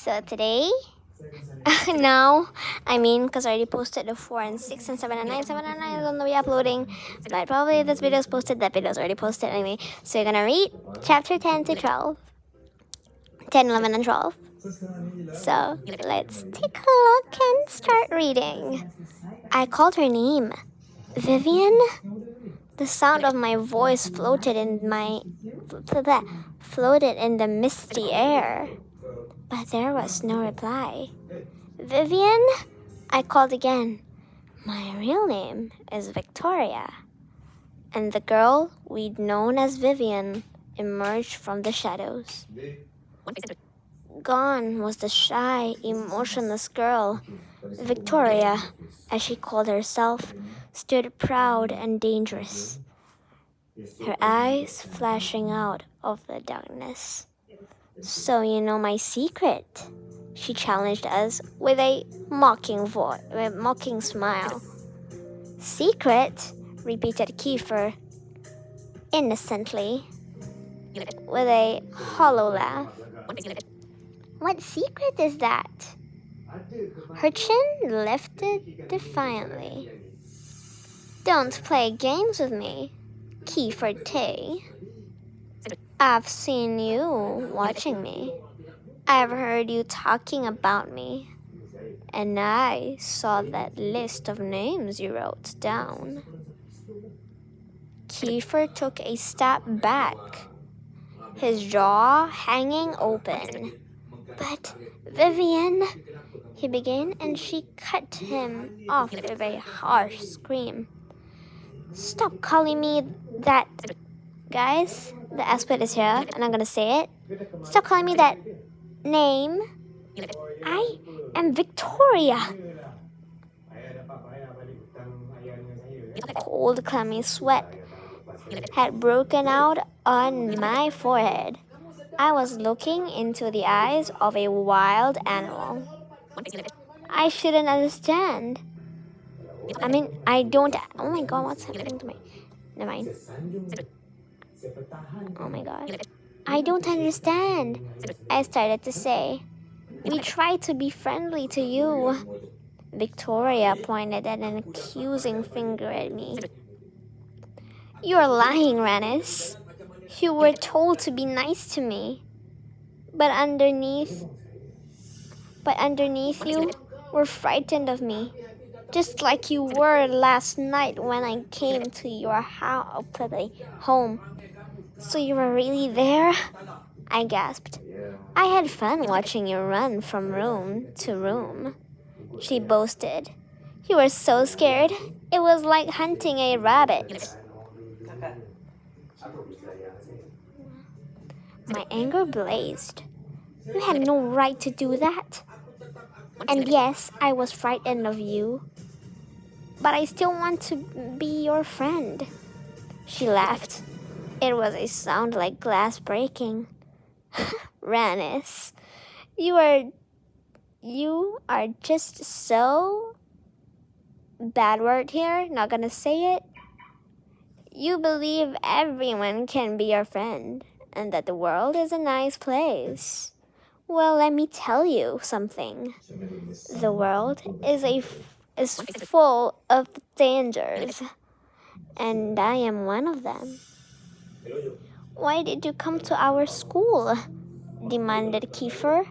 So today, now, because I already posted the 4 and 6 and 7 and 9. 7 and 9 is on the way uploading. But probably if this video is posted, that video is already posted anyway. So you're gonna read chapter 10 to 12. 10, 11, and 12. So let's take a look and start reading. I called her name. Vivian? The sound of my voice floated in the misty air. But there was no reply. Vivian? I called again. My real name is Victoria. And the girl we'd known as Vivian emerged from the shadows. Gone was the shy, emotionless girl. Victoria, as she called herself, stood proud and dangerous, her eyes flashing out of the darkness. So you know my secret? She challenged us with a mocking smile. Secret? Repeated Kiefer, innocently, with a hollow laugh. What secret is that? Her chin lifted defiantly. Don't play games with me, Kiefer Tay. I've seen you watching me. I've heard you talking about me. And I saw that list of names you wrote down. Kiefer took a step back, his jaw hanging open. But Vivian, he began, and she cut him off with a harsh scream. Stop calling me that. Guys, the expert is here, and I'm gonna say it. Stop calling me that name. I am Victoria. Cold, clammy sweat had broken out on my forehead. I was looking into the eyes of a wild animal. I shouldn't understand. I don't. Oh my god, what's happening to me? Never mind. Oh my god. I don't understand, I started to say. We tried to be friendly to you. Victoria pointed an accusing finger at me. You're lying, Rannis. You were told to be nice to me. But underneath you were frightened of me. Just like you were last night when I came to your home. So you were really there? I gasped. I had fun watching you run from room to room. She boasted. You were so scared. It was like hunting a rabbit. My anger blazed. You had no right to do that. And yes, I was frightened of you. But I still want to be your friend. She laughed. It was a sound like glass breaking. Rannis, you are just so... Bad word here, not gonna say it. You believe everyone can be your friend and that the world is a nice place. Well, let me tell you something. The world is full of dangers, and I am one of them. Why did you come to our school? Demanded Kiefer.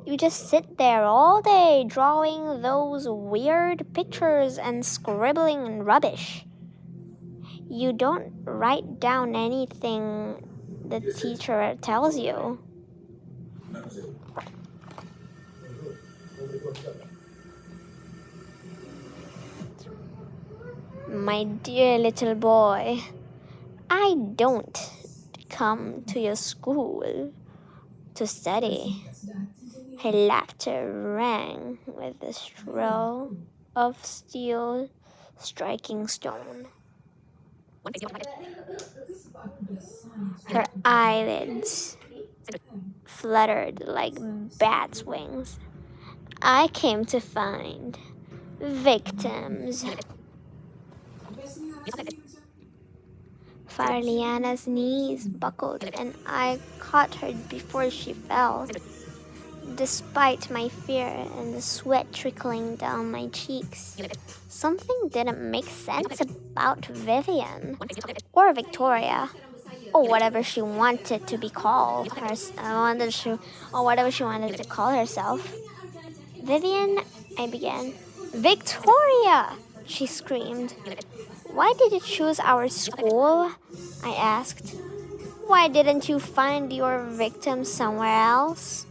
You just sit there all day drawing those weird pictures and scribbling rubbish. You don't write down anything the teacher tells you. My dear little boy, I don't come to your school to study. Her laughter rang with the thrill of steel striking stone. Her eyelids fluttered like bats' wings. I came to find victims. Farliana's knees buckled and I caught her before she fell. Despite my fear and the sweat trickling down my cheeks, something didn't make sense about Vivian or Victoria or whatever she wanted to be called. Or whatever she wanted to call herself. Vivian, I began. Victoria! She screamed. Why did you choose our school? I asked. Why didn't you find your victim somewhere else?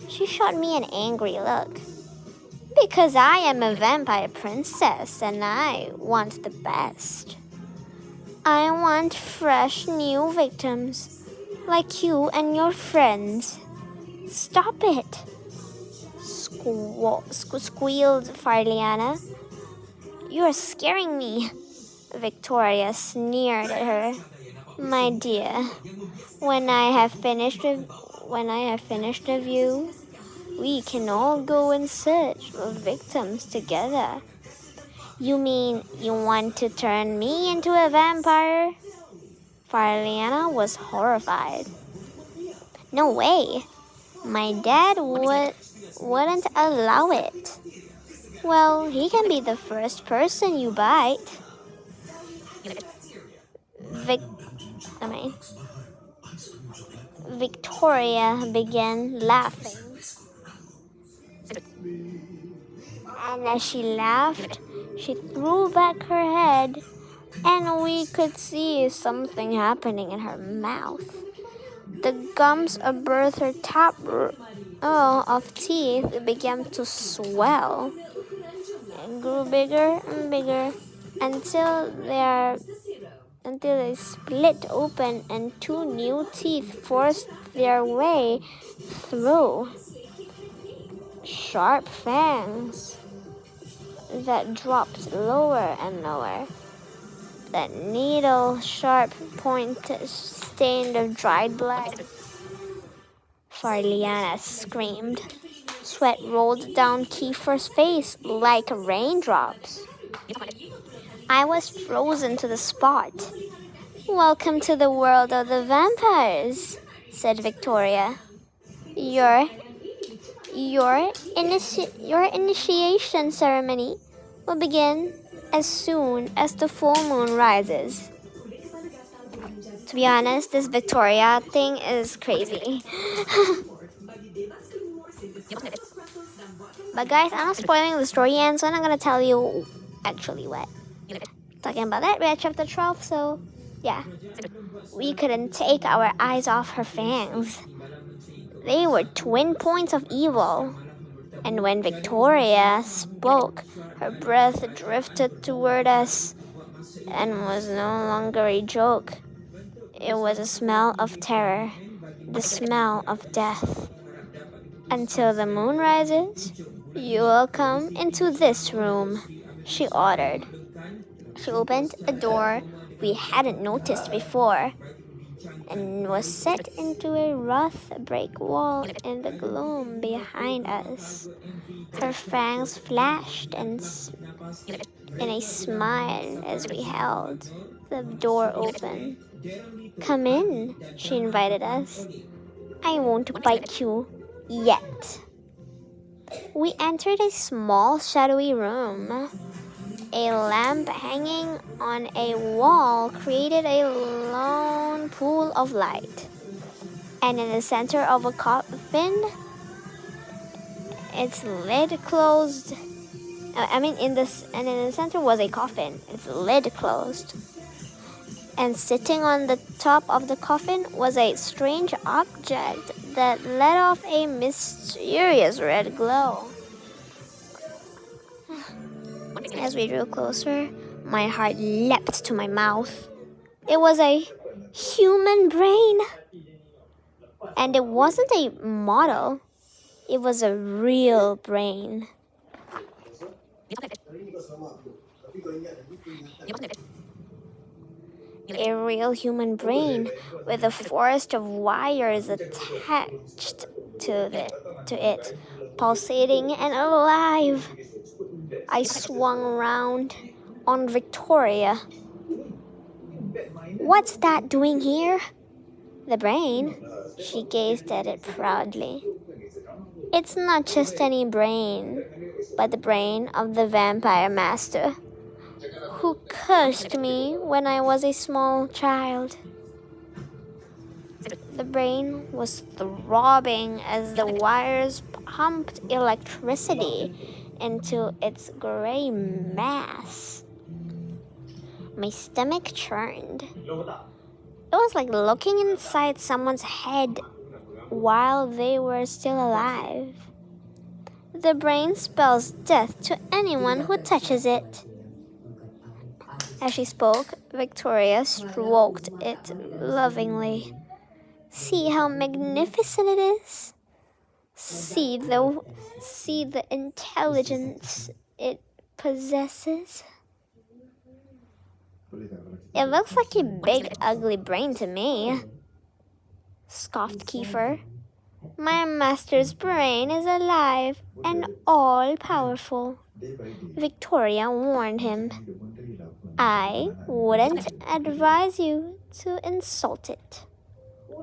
She shot me an angry look. Because I am a vampire princess and I want the best. I want fresh new victims, like you and your friends. Stop it, squealed Farliana. You are scaring me. Victoria sneered at her. My dear, when I have finished with you, we can all go in search of victims together. You mean you want to turn me into a vampire? Farliana was horrified. No way. My dad wouldn't allow it. Well, he can be the first person you bite. Victoria began laughing. And as she laughed, she threw back her head, and we could see something happening in her mouth. The gums above her top row of teeth began to swell. It grew bigger and bigger until they split open and two new teeth forced their way through. Sharp fangs that dropped lower and lower. That needle-sharp point stained of dried blood. Farliana screamed. Sweat rolled down Kiefer's face like raindrops. I was frozen to the spot. Welcome to the world of the vampires, said Victoria. Your initiation ceremony will begin as soon as the full moon rises. To be honest, this Victoria thing is crazy. But guys, I'm not spoiling the story end, so I'm not gonna tell you actually what. Talking about that, we're at chapter 12, so yeah. We couldn't take our eyes off her fangs. They were twin points of evil. And when Victoria spoke, her breath drifted toward us and was no longer a joke. It was a smell of terror, the smell of death. Until the moon rises, you will come into this room, she ordered. She opened a door we hadn't noticed before and was set into a rough brick wall in the gloom behind us. Her fangs flashed in a smile as we held the door open. Come in, she invited us. I won't bite you yet. We entered a small shadowy room. A lamp hanging on a wall created a lone pool of light. And in the center of a coffin, its lid closed. In the center was a coffin. Its lid closed. And sitting on the top of the coffin was a strange object that let off a mysterious red glow. As we drew closer, my heart leapt to my mouth. It was a human brain. And it wasn't a model. It was a real brain. A real human brain with a forest of wires attached to it, pulsating and alive. I swung round on Victoria. What's that doing here? The brain. She gazed at it proudly. It's not just any brain, but the brain of the vampire master who cursed me when I was a small child. The brain was throbbing as the wires pumped electricity into its gray mass. My stomach churned. It was like looking inside someone's head while they were still alive. The brain spells death to anyone who touches it. As she spoke, Victoria stroked it lovingly. See how magnificent it is? See the intelligence it possesses? It looks like a big, ugly brain to me, scoffed Kiefer. My master's brain is alive and all-powerful. Victoria warned him. I wouldn't advise you to insult it.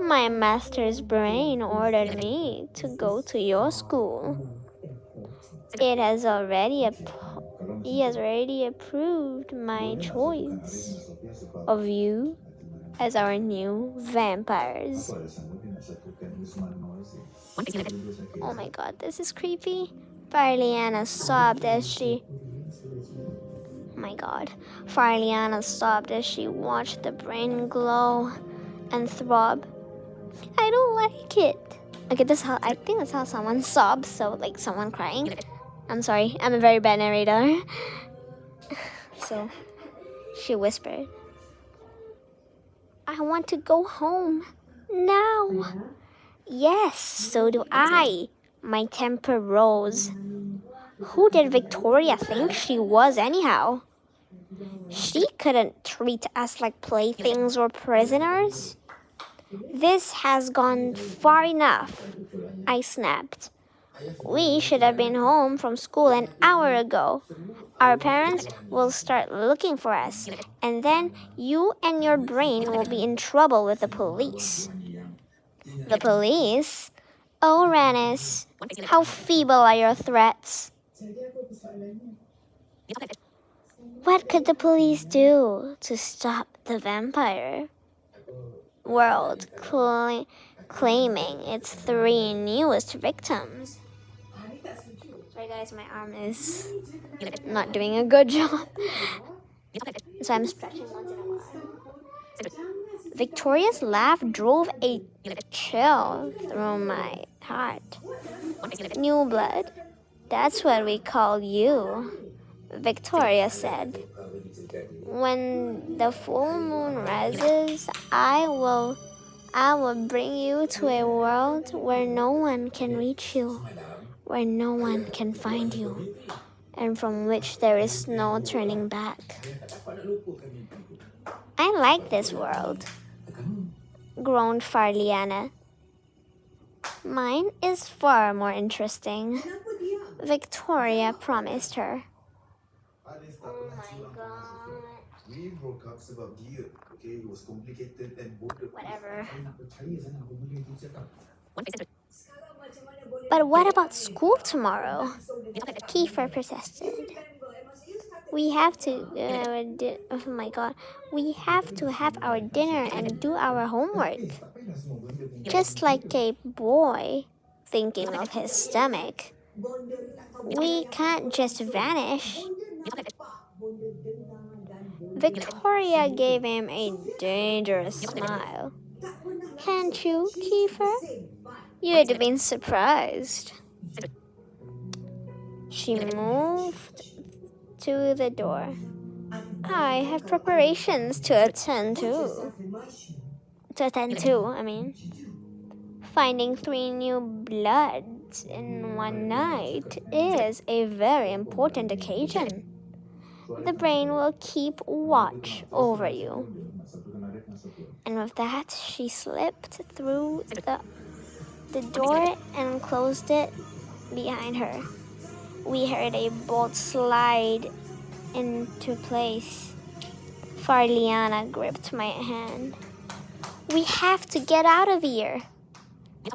My master's brain ordered me to go to your school. He has already approved my choice of you as our new vampires. Oh my god, this is creepy. Farliana sobbed as she watched the brain glow and throb. I don't like it. Okay, I think that's how someone sobs, so like someone crying. I'm sorry, I'm a very bad narrator. So, she whispered, I want to go home now. Yes, so do I. My temper rose. Who did Victoria think she was anyhow? She couldn't treat us like playthings or prisoners. This has gone far enough, I snapped. We should have been home from school an hour ago. Our parents will start looking for us, and then you and your brain will be in trouble with the police. The police? Oh, Rannis, how feeble are your threats? What could the police do to stop the vampire world claiming its 3 newest victims? Sorry guys, my arm is not doing a good job. So I'm stretching once in a while. Victoria's laugh drove a chill through my heart. New blood, that's what we call you, Victoria said. When the full moon rises, I will bring you to a world where no one can reach you, where no one can find you, and from which there is no turning back. I like this world, groaned Farliana. Mine is far more interesting, Victoria promised her. Oh my god. We broke up about you. Okay, it was complicated and Whatever. But what about school tomorrow? Kiefer protested. We have to have our dinner and do our homework. Just like a boy thinking of his stomach. We can't just vanish. Victoria gave him a dangerous smile. Can't you, Kiefer? You'd have been surprised. She moved to the door. I have preparations to attend to. Finding 3 new bloods in one night is a very important occasion. The brain will keep watch over you. And with that, she slipped through the door and closed it behind her. We heard a bolt slide into place. Farliana gripped my hand. We have to get out of here,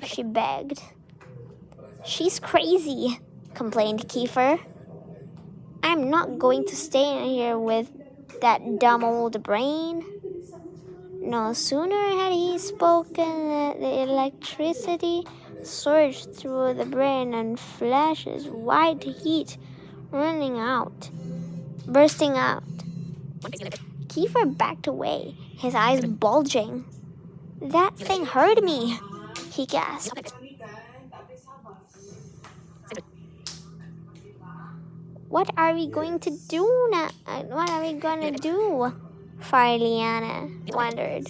she begged. She's crazy, complained Kiefer. I'm not going to stay in here with that dumb old brain. No sooner had he spoken than the electricity surged through the brain and flashes white heat bursting out. Kiefer backed away, his eyes bulging. That thing heard me, he gasped. What are we going to do now? What are we going to do? Farliana wondered.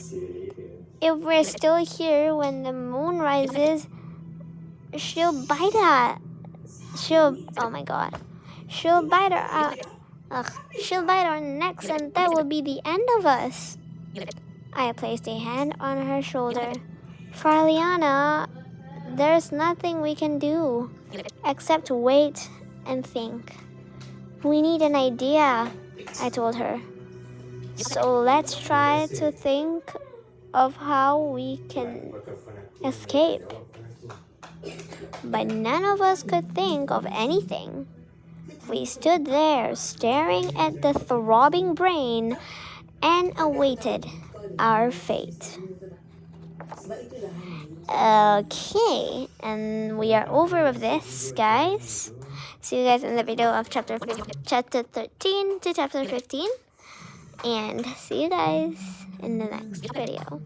If we're still here when the moon rises, she'll bite us. Oh my god. She'll bite our necks and that will be the end of us. I placed a hand on her shoulder. Farliana, there's nothing we can do except wait and think. We need an idea, I told her. So let's try to think of how we can escape. But none of us could think of anything. We stood there staring at the throbbing brain and awaited our fate. Okay, and we are over with this, guys. See you guys in the video of chapter 13 to chapter 15. And see you guys in the next video.